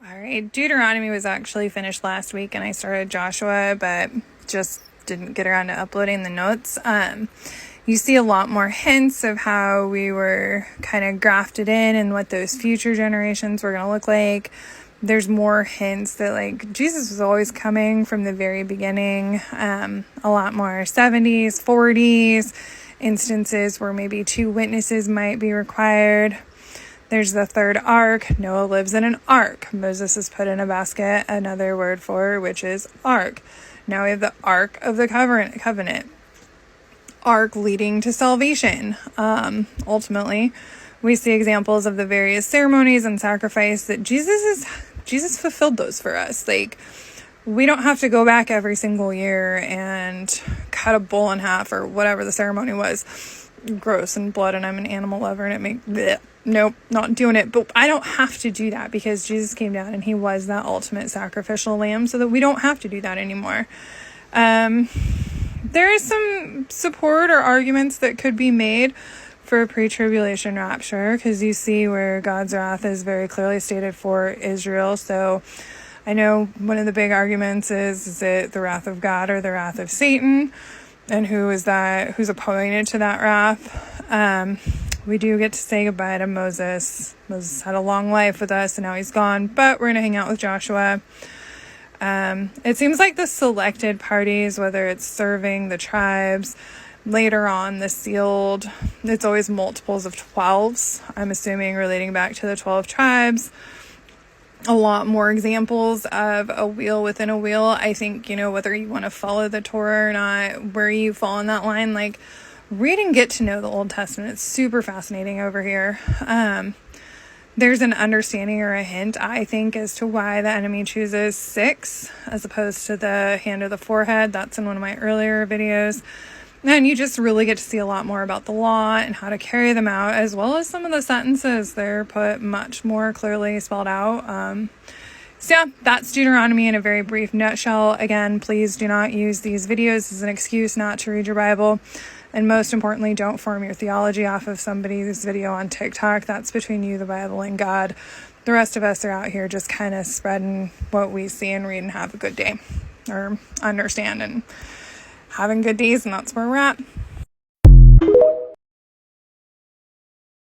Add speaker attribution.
Speaker 1: All right, Deuteronomy was actually finished last week, and I started Joshua, but just didn't get around to uploading the notes. You see a lot more hints of how we were kind of grafted in and what those future generations were going to look like. There's more hints that, like, Jesus was always coming from the very beginning. A lot more 70s, 40s, instances where maybe 2 witnesses might be required. There's the third ark. Noah lives in an ark. Moses is put in a basket, another word for which is ark. Now we have the ark of the covenant. Ark leading to salvation. Ultimately, we see examples of the various ceremonies and sacrifice that Jesus fulfilled those for us. Like, we don't have to go back every single year and cut a bull in half or whatever the ceremony was. Gross and blood, and I'm an animal lover, and it makes nope, not doing it. But I don't have to do that because Jesus came down and he was that ultimate sacrificial lamb, so that we don't have to do that anymore. There is some support or arguments that could be made for a pre-tribulation rapture, because you see where God's wrath is very clearly stated for Israel. So I know one of the big arguments is it the wrath of God or the wrath of Satan? And who's appointed to that wrath? We do get to say goodbye to Moses. Moses had a long life with us, and now he's gone, but we're going to hang out with Joshua. It seems like the selected parties, whether it's serving the tribes, later on the sealed, it's always multiples of 12s, I'm assuming relating back to the 12 tribes. A lot more examples of a wheel within a wheel. I think, whether you want to follow the Torah or not, where you fall in that line, like, read and get to know the Old Testament. It's super fascinating over here. There's an understanding or a hint, I think, as to why the enemy chooses 6 as opposed to the hand of the forehead. That's in one of my earlier videos. And you just really get to see a lot more about the law and how to carry them out, as well as some of the sentences. They're put much more clearly spelled out. So yeah, that's Deuteronomy in a very brief nutshell. Again, please do not use these videos as an excuse not to read your Bible. And most importantly, don't form your theology off of somebody's video on TikTok. That's between you, the Bible, and God. The rest of us are out here just kind of spreading what we see and read and have a good day, or understand and having good days, and that's where we're at.